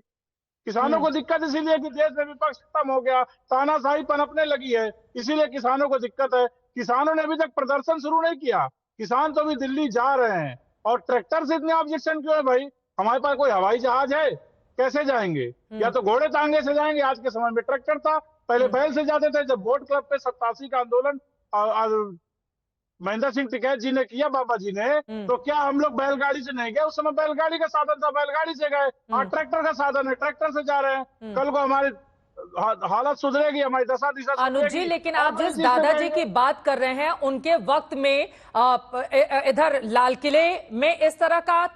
किसानों को दिक्कत इसीलिए कि देश में विपक्ष खत्म हो गया, तानाशाही पनपने लगी है, इसीलिए किसानों को दिक्कत है। किसानों ने अभी तक प्रदर्शन शुरू नहीं किया, किसान तो अभी दिल्ली जा रहे हैं। और ट्रैक्टर से इतने ऑब्जेक्शन क्यों है भाई? हमारे पास कोई हवाई जहाज है, कैसे जाएंगे? या तो घोड़े टांगे से जाएंगे, आज के समय में ट्रैक्टर था, पहले बैल से जाते थे। जब वोट क्लब पे 87 का आंदोलन महेंद्र सिंह टिकैत जी ने किया, बाबा जी ने, तो क्या हम लोग बैलगाड़ी से नहीं गए? उस समय बैलगाड़ी का साधन था, बैलगाड़ी से गए। आज ट्रैक्टर का साधन है, ट्रैक्टर से जा रहे हैं। कल को हमारी हालत सुधरेगी, हमारी दशा दिशा अनुज जी, लेकिन आप जिस दादाजी की बात कर रहे हैं, उनके वक्त में इधर लाल किले में इस तरह का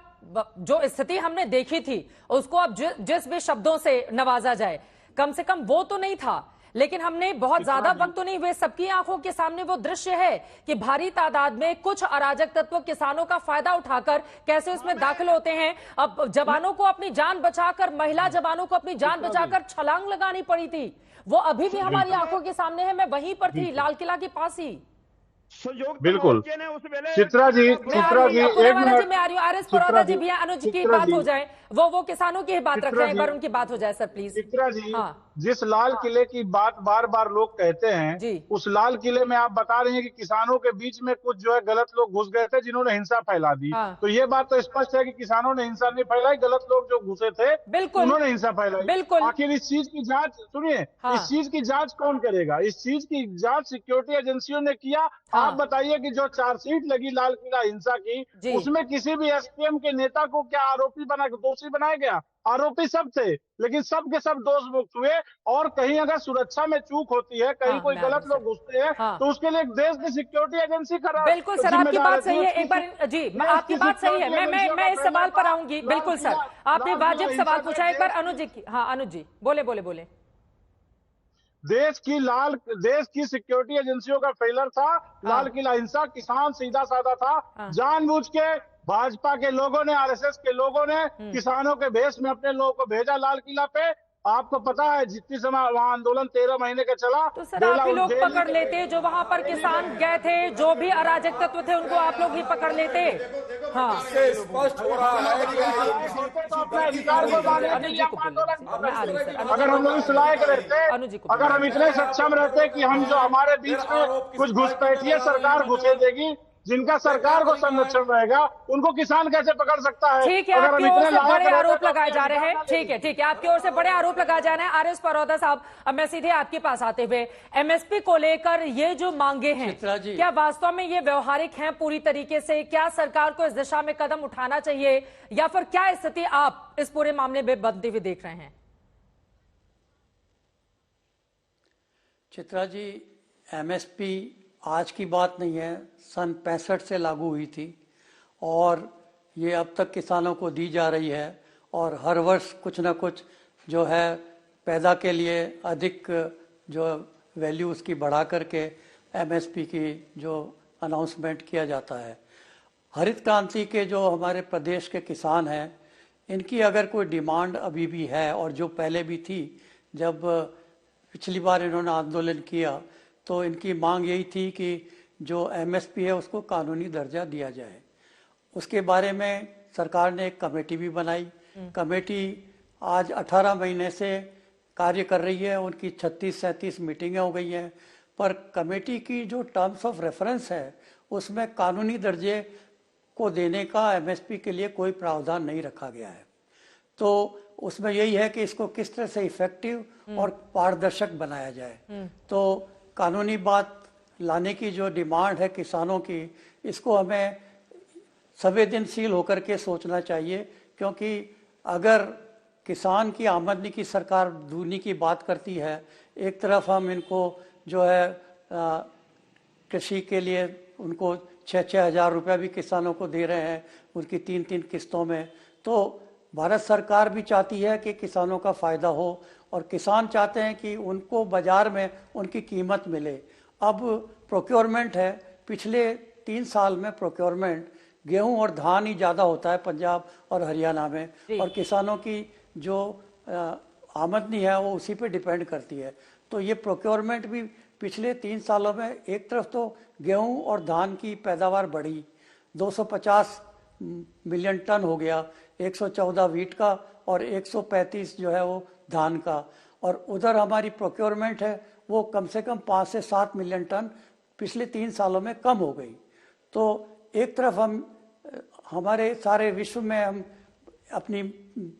जो स्थिति हमने देखी थी, उसको अब जिस भी शब्दों से नवाजा जाए, कम से कम वो तो नहीं था। लेकिन हमने बहुत ज्यादा वक्त तो नहीं हुए, सबकी आंखों के सामने वो दृश्य है कि भारी तादाद में कुछ अराजक तत्व किसानों का फायदा उठाकर कैसे उसमें दाखिल होते हैं। अब जवानों को अपनी जान बचाकर, महिला जवानों को अपनी जान बचाकर छलांग लगानी पड़ी थी, वो अभी भी हमारी आंखों के सामने है। मैं वहीं पर थी, लाल किला के पास ही। बिल्कुल चित्रा जी, एक मिनट मैं आ रही हूँ। आर एस परोदा जी भी, अनुज की बात हो जाए, वो किसानों की बात रख रहे हैं, एक बार उनकी बात हो जाए सर प्लीज। चित्रा जी, जिस लाल किले की बात बार बार लोग कहते हैं, उस लाल किले में आप बता रहे हैं कि किसानों के बीच में कुछ जो है गलत लोग घुस गए थे जिन्होंने हिंसा फैला दी। तो ये बात तो स्पष्ट है कि किसानों ने हिंसा नहीं फैलाई, गलत लोग जो घुसे थे उन्होंने हिंसा फैलाई। बिल्कुल। आखिर इस चीज की जांच सुनिए, इस चीज की जांच कौन करेगा? इस चीज की जांच सिक्योरिटी एजेंसियों ने किया। आप बताइए कि जो चार्जशीट लगी लाल किला हिंसा की, उसमें किसी भी एसपीएम के नेता को क्या आरोपी बना के दोषी बनाया गया? आरोपी सब थे, लेकिन सब के सब दोष मुक्त हुए। और कहीं अगर सुरक्षा में चूक होती है, कहीं कोई गलत लोग घुसते हैं, तो उसके लिए देश की सिक्योरिटी एजेंसी खड़ा। बिल्कुल सर, आपकी बात सही है। एक बार जी, आपकी बात सही है। मैं इस सवाल पर आऊंगी। बिल्कुल सर, आपने वाजिब सवाल पूछा। एक बार अनुज जी, हाँ अनुज जी बोले। देश की सिक्योरिटी एजेंसियों का फेलर था लाल किला हिंसा। किसान सीधा साधा था, जानबूझ के भाजपा के लोगों ने, आरएसएस के लोगों ने किसानों के भेष में अपने लोगों को भेजा लाल किला पे। आपको पता है जितनी समय वहाँ आंदोलन 13 महीने का चला, तो सर आप ही लोग पकड़ लेते, जो वहाँ पर किसान गए थे, जो भी अराजक तत्व थे, उनको आप लोग ही पकड़ लेते। हाँ, स्पष्ट हो रहा है कि अगर हम लोग इस लायक रहते, अगर हम इतने सक्षम रहते कि हम जो हमारे बीच में कुछ घुसपैठिए सरकार घुसे देगी, जिनका सरकार को संरक्षण रहेगा, उनको किसान कैसे पकड़ सकता है? ठीक है, आपकी ओर से बड़े आरोप लगाए जा रहे हैं। ठीक है, आपकी ओर से बड़े आरोप लगाए जा रहे हैं। आर एस परोदा साहब, अब मैं सीधे आपके पास आते हुए, एमएसपी को लेकर ये जो मांगे हैं, क्या वास्तव में ये व्यवहारिक हैं पूरी तरीके से? क्या सरकार को इस दिशा में कदम उठाना चाहिए, या फिर क्या स्थिति आप इस पूरे मामले में बनते हुए देख रहे हैं? चित्रा जी, एमएसपी आज की बात नहीं है, सन 65 से लागू हुई थी और ये अब तक किसानों को दी जा रही है और हर वर्ष कुछ ना कुछ जो है पैदा के लिए अधिक जो वैल्यू उसकी बढ़ा करके एमएसपी की जो अनाउंसमेंट किया जाता है। हरित क्रांति के जो हमारे प्रदेश के किसान हैं, इनकी अगर कोई डिमांड अभी भी है और जो पहले भी थी, जब पिछली बार इन्होंने आंदोलन किया तो इनकी मांग यही थी कि जो एमएसपी है उसको कानूनी दर्जा दिया जाए। उसके बारे में सरकार ने एक कमेटी भी बनाई। कमेटी आज 18 महीने से कार्य कर रही है, उनकी 36-37 मीटिंगें हो गई हैं, पर कमेटी की जो टर्म्स ऑफ रेफरेंस है उसमें कानूनी दर्जे को देने का एमएसपी के लिए कोई प्रावधान नहीं रखा गया है। तो उसमें यही है कि इसको किस तरह से इफेक्टिव और पारदर्शक बनाया जाए। तो कानूनी बात लाने की जो डिमांड है किसानों की, इसको हमें संवेदनशील होकर के सोचना चाहिए, क्योंकि अगर किसान की आमदनी की सरकार दूनी की बात करती है, एक तरफ हम इनको जो है कृषि के लिए उनको 6-6 हज़ार रुपये भी किसानों को दे रहे हैं उनकी 3-3 किस्तों में, तो भारत सरकार भी चाहती है कि किसानों का फ़ायदा हो और किसान चाहते हैं कि उनको बाज़ार में उनकी कीमत मिले। अब प्रोक्योरमेंट है, पिछले 3 साल में प्रोक्योरमेंट गेहूं और धान ही ज़्यादा होता है पंजाब और हरियाणा में, और किसानों की जो आमदनी है वो उसी पे डिपेंड करती है। तो ये प्रोक्योरमेंट भी पिछले 3 सालों में एक तरफ तो गेहूं और धान की पैदावार बढ़ी, 250 मिलियन टन हो गया, 114 वीट का और 135 जो है वो धान का, और उधर हमारी प्रोक्योरमेंट है वो कम से कम 5 से 7 मिलियन टन पिछले 3 सालों में कम हो गई। तो एक तरफ हम हमारे सारे विश्व में हम अपनी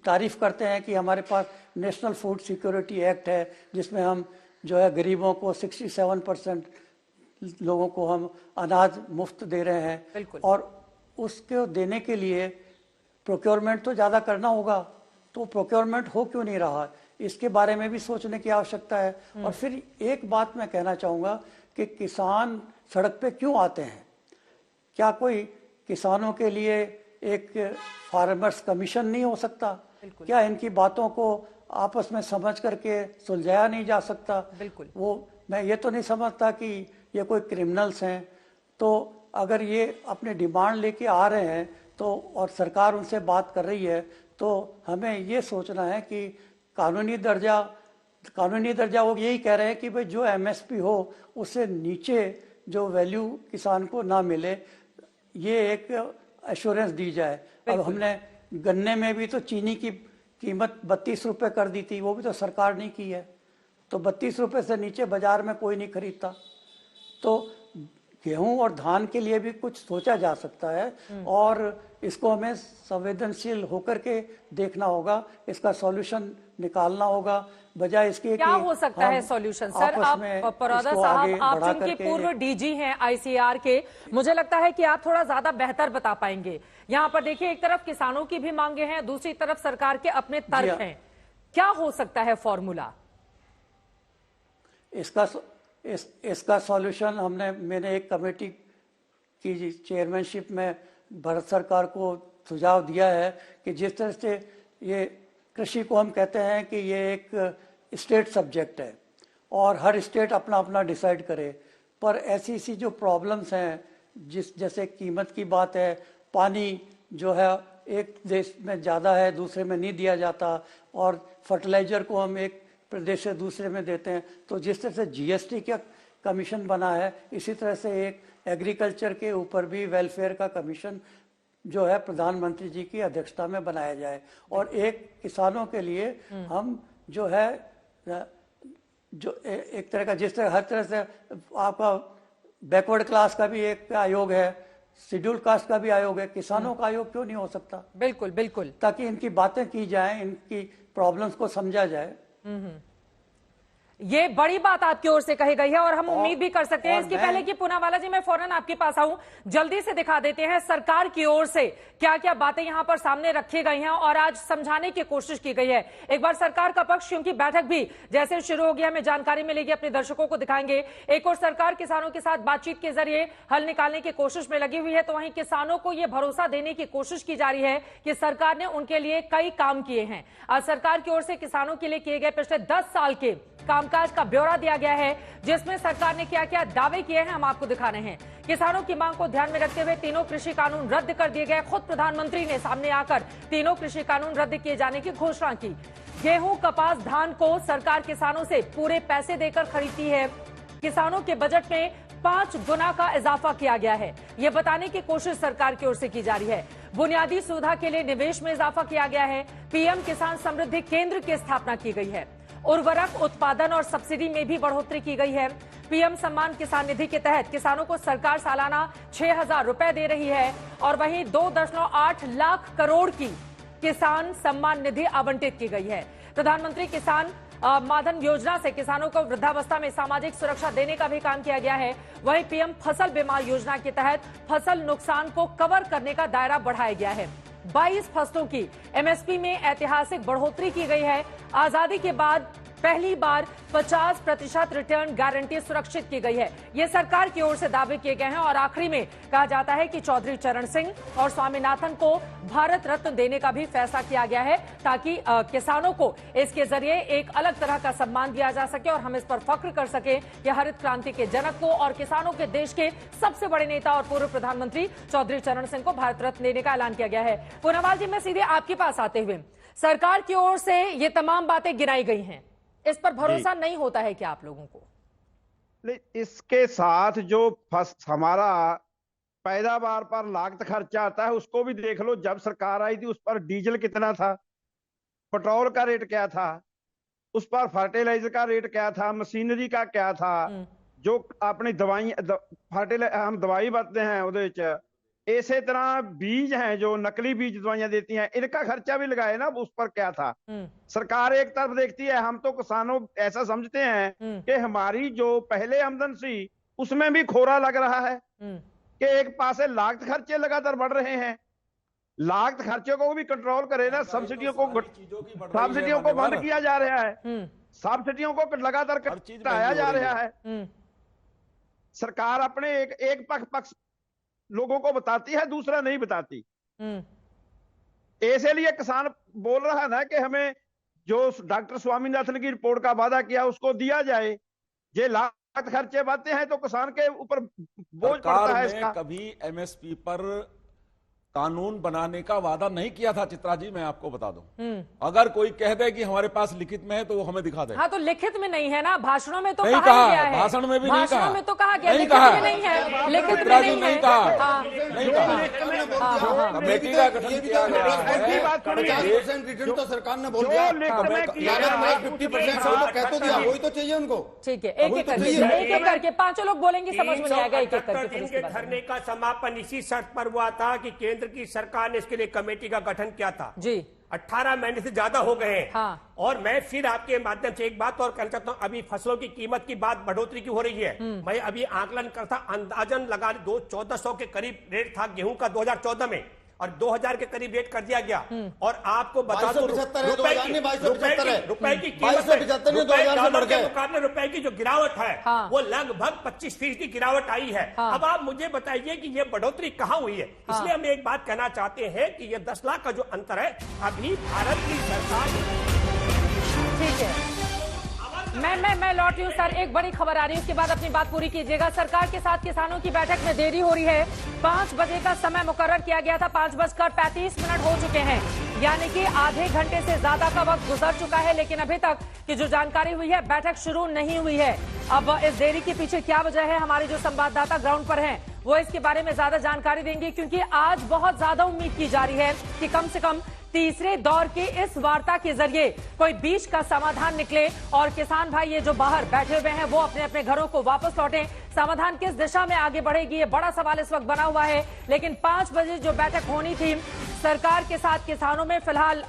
तारीफ करते हैं कि हमारे पास नेशनल फूड सिक्योरिटी एक्ट है, जिसमें हम जो है गरीबों को 67% लोगों को हम अनाज मुफ्त दे रहे हैं, और उसको देने के लिए प्रोक्योरमेंट तो ज़्यादा करना होगा। तो प्रोक्योरमेंट हो क्यों नहीं रहा, इसके बारे में भी सोचने की आवश्यकता है। और फिर एक बात मैं कहना चाहूँगा कि किसान सड़क पे क्यों आते हैं? क्या कोई किसानों के लिए एक फार्मर्स कमीशन नहीं हो सकता? क्या इनकी बातों को आपस में समझ करके सुलझाया नहीं जा सकता? वो मैं ये तो नहीं समझता कि ये कोई क्रिमिनल्स हैं। तो अगर ये अपने डिमांड लेके आ रहे हैं तो और सरकार उनसे बात कर रही है, तो हमें ये सोचना है कि कानूनी दर्जा वो यही कह रहे हैं कि भाई जो एमएसपी हो उससे नीचे जो वैल्यू किसान को ना मिले, ये एक एश्योरेंस दी जाए। अब हमने गन्ने में भी तो चीनी की कीमत 32 रुपये कर दी थी, वो भी तो सरकार ने की है। तो 32 रुपये से नीचे बाजार में कोई नहीं खरीदता। तो गेहूं और धान के लिए भी कुछ सोचा जा सकता है, और इसको हमें संवेदनशील होकर के देखना होगा, इसका सॉल्यूशन निकालना होगा, बजाय इसके क्या हो सकता है सॉल्यूशन? सर, आप परोदा साहब, आप जिनके पूर्व डीजी हैं आईसीआर के, मुझे लगता है कि आप थोड़ा ज्यादा बेहतर बता पाएंगे। यहाँ पर देखिए, एक तरफ किसानों की भी मांगे हैं, दूसरी तरफ सरकार के अपने तर्क हैं। क्या हो सकता है फॉर्मूला? इसका सॉल्यूशन मैंने एक कमेटी की चेयरमैनशिप में भारत सरकार को सुझाव दिया है कि जिस तरह से ये कृषि को हम कहते हैं कि ये एक स्टेट सब्जेक्ट है और हर स्टेट अपना अपना डिसाइड करे, पर ऐसी जो प्रॉब्लम्स हैं, जैसे कीमत की बात है, पानी जो है एक देश में ज़्यादा है दूसरे में नहीं दिया जाता, और फर्टिलाइजर को हम एक प्रदेश से दूसरे में देते हैं। तो जिस तरह से जीएसटी का कमीशन बना है, इसी तरह से एक एग्रीकल्चर के ऊपर भी वेलफेयर का कमीशन जो है प्रधानमंत्री जी की अध्यक्षता में बनाया जाए, और एक किसानों के लिए हम जो है जो एक तरह का, जिस तरह हर तरह से आपका बैकवर्ड क्लास का भी एक आयोग है, शेड्यूल कास्ट का भी आयोग है, किसानों का आयोग क्यों नहीं हो सकता? बिल्कुल बिल्कुल, ताकि इनकी बातें की जाए, इनकी प्रॉब्लम्स को समझा जाए। ये बड़ी बात आपकी ओर से कही गई है और हम उम्मीद भी कर सकते हैं। इसके पहले कि पूनावाला जी मैं फौरन आपके पास आऊं, जल्दी से दिखा देते हैं सरकार की ओर से क्या क्या बातें यहां पर सामने रखी गई हैं और आज समझाने की कोशिश की गई है। एक बार सरकार का पक्ष, क्योंकि बैठक भी जैसे शुरू हो गया, हमें जानकारी मिलेगी, अपने दर्शकों को दिखाएंगे। एक और सरकार किसानों के साथ बातचीत के जरिए हल निकालने की कोशिश में लगी हुई है, तो वहीं किसानों को यह भरोसा देने की कोशिश की जा रही है कि सरकार ने उनके लिए कई काम किए हैं। आज सरकार की ओर से किसानों के लिए किए गए पिछले 10 साल के कामकाज का ब्यौरा दिया गया है, जिसमें सरकार ने क्या क्या दावे किए हैं हम आपको दिखा रहे हैं। किसानों की मांग को ध्यान में रखते हुए तीनों कृषि कानून रद्द कर दिए गए। खुद प्रधानमंत्री ने सामने आकर तीनों कृषि कानून रद्द किए जाने की घोषणा की। गेहूं, कपास, धान को सरकार किसानों से पूरे पैसे देकर खरीदती है। किसानों के बजट में 5 गुना का इजाफा किया गया है, यह बताने की कोशिश सरकार की ओर से की जा रही है। बुनियादी सुविधा के लिए निवेश में इजाफा किया गया है। पीएम किसान समृद्धि केंद्र की स्थापना की गई है। उर्वरक उत्पादन और सब्सिडी में भी बढ़ोतरी की गई है। पीएम सम्मान किसान निधि के तहत किसानों को सरकार सालाना 6,000 रुपए दे रही है और वहीं 2.8 लाख करोड़ की किसान सम्मान निधि आवंटित की गई है। प्रधानमंत्री किसान मानधन योजना से किसानों को वृद्धावस्था में सामाजिक सुरक्षा देने का भी काम किया गया है। वहीं पीएम फसल बीमा योजना के तहत फसल नुकसान को कवर करने का दायरा बढ़ाया गया है। 22 फसलों की एमएसपी में ऐतिहासिक बढ़ोतरी की गई है। आजादी के बाद पहली बार 50% रिटर्न गारंटी सुरक्षित की गई है। ये सरकार की ओर से दावे किए गए हैं और आखिरी में कहा जाता है कि चौधरी चरण सिंह और स्वामीनाथन को भारत रत्न देने का भी फैसला किया गया है, ताकि किसानों को इसके जरिए एक अलग तरह का सम्मान दिया जा सके और हम इस पर फख्र कर सके कि हरित क्रांति के जनक को और किसानों के देश के सबसे बड़े नेता और पूर्व प्रधानमंत्री चौधरी चरण सिंह को भारत रत्न देने का ऐलान किया गया है। पूनावाल जी, मैं सीधे आपके पास आते हुए, सरकार की ओर से ये तमाम बातें गिनाई गई हैं, इस पर भरोसा नहीं होता है क्या आप लोगों को? इसके साथ जो हमारा पैदावार पर लागत खर्चा आता है उसको भी देख लो। जब सरकार आई थी उस पर डीजल कितना था, पेट्रोल का रेट क्या था, उस पर फर्टिलाइजर का रेट क्या था, मशीनरी का क्या था, जो अपनी दवाई हम दवाई बरतते हैं उहदे इसी तरह बीज हैं जो नकली बीज दवाइयां देती हैं, इनका खर्चा भी लगाए ना, उस पर क्या था। सरकार एक तरफ देखती है, हम तो किसानों ऐसा समझते हैं कि हमारी जो पहले आमदन थी उसमें भी खोरा लग रहा है कि एक पासे लागत खर्चे लगातार बढ़ रहे हैं। लागत खर्चे को भी कंट्रोल करे ना, सब्सिडियों को बंद किया जा रहा है, सब्सिडियों को लगातार घटाया जा रहा है। सरकार अपने एक पक्ष लोगों को बताती है, दूसरा नहीं बताती। इसलिए किसान बोल रहा है ना कि हमें जो डॉक्टर स्वामीनाथन की रिपोर्ट का वादा किया उसको दिया जाए। ये लागत खर्चे बढ़ते हैं तो किसान के ऊपर बोझ पड़ता है इसका। कभी एमएसपी पर कानून बनाने का वादा नहीं किया था चित्रा जी, मैं आपको बता दूं। अगर कोई कह दे कि हमारे पास लिखित में है तो वो हमें दिखा दे। हाँ, तो लिखित में नहीं है ना, भाषणों में तो नहीं कहा गया है, भाषण में भी नहीं कहा, भाषणों में तो कहा गया, नहीं लिखित कहा, में नहीं है, लिखित में नहीं कहा, नहीं कहा। कमेटी का गठन किया गया है। 50% रिटर्न तो सरकार ने बोल दिया, 50% कह तो दिया, वही तो चाहिए उनको। ठीक है, एक एक करके 5 लोग बोलेंगे, समझ में नहीं आएगा। एक एक करके धरने का समापन इसी शर्त पर हुआ था कि केंद्र की सरकार ने इसके लिए कमेटी का गठन किया था जी। 18 महीने से ज्यादा हो गए हैं। हाँ। और मैं फिर आपके माध्यम से एक बात और कहना चाहता हूं, अभी फसलों की कीमत की बात बढ़ोतरी की हो रही है। मैं अभी आकलन करता, अंदाजन लगा 1400 के करीब रेट था गेहूं का 2014 में और 2000 के करीब रेट कर दिया गया। और आपको बता दूं, रुपए की कीमत के मुकाबले रुपए की जो गिरावट है वो लगभग 25% की गिरावट आई है। अब आप मुझे बताइए कि ये बढ़ोतरी कहाँ हुई है। इसलिए हम एक बात कहना चाहते हैं कि ये 10 लाख का जो अंतर है, अभी भारत की सरकार। ठीक है, मैं लौट रही हूँ सर, एक बड़ी खबर आ रही है, उसके बाद अपनी बात पूरी कीजिएगा। सरकार के साथ किसानों की बैठक में देरी हो रही है। 5 बजे का समय मुकर्रर किया गया था, 5:35 हो चुके हैं, यानी कि आधे घंटे से ज्यादा का वक्त गुजर चुका है, लेकिन अभी तक की जो जानकारी हुई है, बैठक शुरू नहीं हुई है। अब इस देरी के पीछे क्या वजह है, हमारे जो संवाददाता ग्राउंड पर हैं वो इसके बारे में ज्यादा जानकारी देंगे, क्योंकि आज बहुत ज्यादा उम्मीद की जा रही है कि कम से कम तीसरे दौर की इस वार्ता के जरिए कोई बीच का समाधान निकले और किसान भाई ये जो बाहर बैठे हुए हैं वो अपने अपने घरों को वापस लौटें। समाधान किस दिशा में आगे बढ़ेगी, ये बड़ा सवाल इस वक्त बना हुआ है। लेकिन 5 बजे जो बैठक होनी थी, सरकार के साथ किसानों में फिलहाल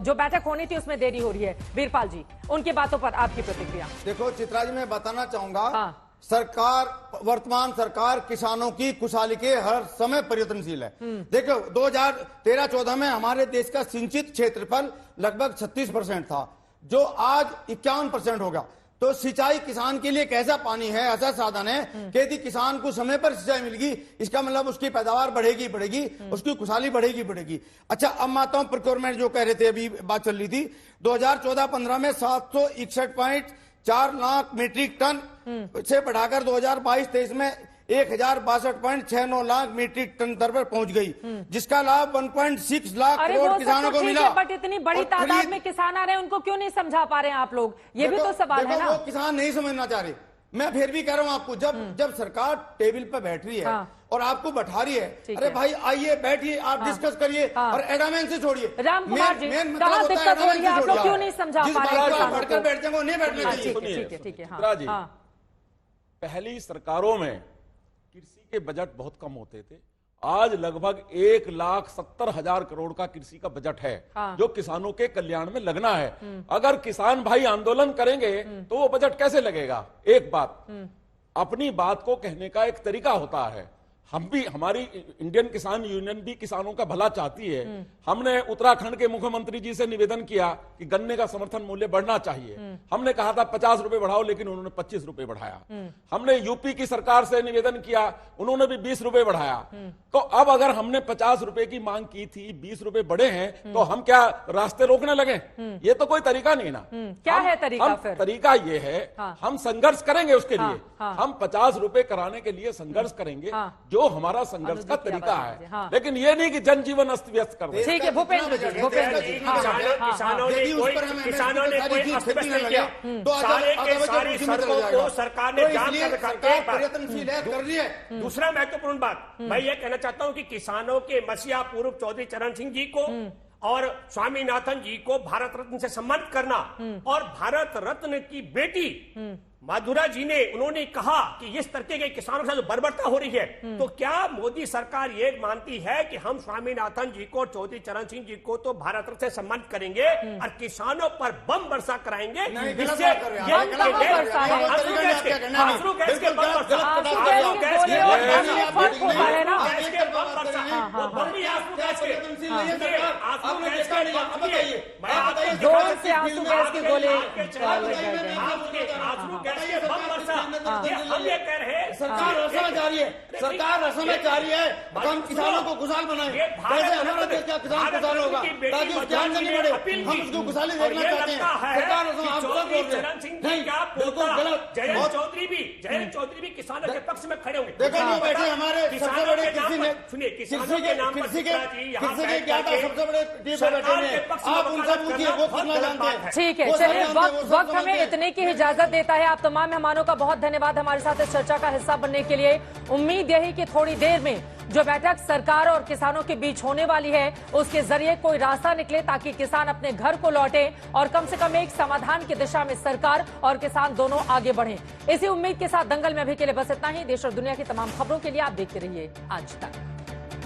जो बैठक होनी थी उसमें देरी हो रही है। वीरपाल जी, उनकी बातों पर आपकी प्रतिक्रिया। देखो चित्रा जी, मैं बताना चाहूंगा, सरकार, वर्तमान सरकार किसानों की खुशहाली के हर समय प्रयत्नशील है। देखो 2013-14 में हमारे देश का सिंचित क्षेत्रफल लगभग 36% था, जो आज 51% हो गया। तो सिंचाई किसान के लिए एक ऐसा पानी है, ऐसा साधन है कि यदि किसान को समय पर सिंचाई मिलेगी, इसका मतलब उसकी पैदावार बढ़ेगी, उसकी खुशहाली बढ़ेगी। अच्छा, अब माताओं प्रोक्योरमेंट जो कह रहे थे, अभी बात चल रही थी, 2014-15 में 761.4 लाख मीट्रिक टन से बढ़ाकर 2022-23 में 1062.69 लाख मीट्रिक टन दर पर पहुंच गई, जिसका लाभ 1.6 लाख करोड़ किसानों को मिला। बट इतनी बड़ी तादाद में किसान आ रहे हैं, उनको क्यों नहीं समझा पा रहे हैं आप लोग? ये भी तो सवाल है ना। वो किसान नहीं समझना चाह रहे। मैं फिर भी कह रहा हूं आपको, जब सरकार टेबल पर बैठ रही है और आपको बैठा रही है, अरे भाई आइए बैठिए, आप डिस्कस करिए और एडामेंट से छोड़िए। राम कुमार जी, कहाँ दिक्कत हो रही है? आप लोग क्यों नहीं समझा पा रहे हैं? बढ़कर बैठ जाएंगे, नहीं बैठने चाहिए। ठीक है। पहली सरकारों में कृषि के बजट बहुत कम होते थे। आज लगभग 1,70,000 करोड़ का कृषि का बजट है, जो किसानों के कल्याण में लगना है। अगर किसान भाई आंदोलन करेंगे तो वो बजट कैसे लगेगा? एक बात, अपनी बात को कहने का एक तरीका होता है। हमारी इंडियन किसान यूनियन भी किसानों का भला चाहती है। हमने उत्तराखंड के मुख्यमंत्री जी से निवेदन किया कि गन्ने का समर्थन मूल्य बढ़ना चाहिए। हमने कहा था 50 रुपए बढ़ाओ, लेकिन उन्होंने 25 रुपए बढ़ाया। हमने यूपी की सरकार से निवेदन किया, उन्होंने भी 20 रुपए बढ़ाया। तो अब अगर हमने 50 रुपए की मांग की थी, 20 रुपए बढ़े हैं, तो हम क्या रास्ते रोकने लगे? ये तो कोई तरीका नहीं ना। क्या है तरीका? फिर तरीका ये है, हम संघर्ष करेंगे उसके लिए। हम 50 रुपए कराने के लिए संघर्ष करेंगे, जो हमारा संघर्ष का तरीका है। लेकिन ये नहीं कि जनजीवन अस्त व्यस्त कर दे। ठीक है, भूपेंद्र जी, किसानों ने कोई अस्त व्यस्त नहीं किया, सारे के सारी सड़कों को सरकार ने जाम कर रही है। दूसरा महत्वपूर्ण बात मैं ये कहना चाहता हूं कि किसानों के मसीहा पूर्व चौधरी चरण सिंह जी को और स्वामीनाथन जी को भारत रत्न से सम्मानित करना, और भारत रत्न की बेटी माधुरा जी ने, उन्होंने कहा कि इस तरीके के किसानों के साथ बर्बरता हो रही है, तो क्या मोदी सरकार ये मानती है कि हम स्वामीनाथन जी को, चौधरी चरण सिंह जी को तो भारत रत्न से सम्मानित करेंगे और किसानों पर बम वर्षा कराएंगे? इससे हम ये कह रहे हैं, सरकार रसम जा रही है, सरकार रसम जा रही है, हम किसानों को खुशहाल बनाएं। कैसे हमारा देश का किसान खुशहाल होगा, ताकि उसके ध्यान से नहीं बढ़े। हम उसको खुशहाली देखना चाहते हैं। सरकार रसम आप सब बोल रहे हैं, बिल्कुल गलत। जयंत चौधरी भी किसानों के पक्ष में खड़े होंगे। देखो वो बैठे हमारे सबसे बड़े सुनिए, किसानों के नाम पर क्या था, सबसे बड़े टीम पे बैठे हैं, आप उनसे पूछिए, वो खुद ना जानते हैं। ठीक है, चलिए वक्त हमें इतने की इजाजत देता है। आप तमाम मेहमानों का बहुत धन्यवाद हमारे साथ इस चर्चा का हिस्सा बनने के लिए। उम्मीद यही कि थोड़ी देर में जो बैठक सरकार और किसानों के बीच होने वाली है, उसके जरिए कोई रास्ता निकले, ताकि किसान अपने घर को लौटे और कम से कम एक समाधान की दिशा में सरकार और किसान दोनों आगे बढ़ें। इसी उम्मीद के साथ दंगल में अभी के लिए बस इतना ही। देश और दुनिया की तमाम खबरों के लिए आप देखते रहिए आज तक।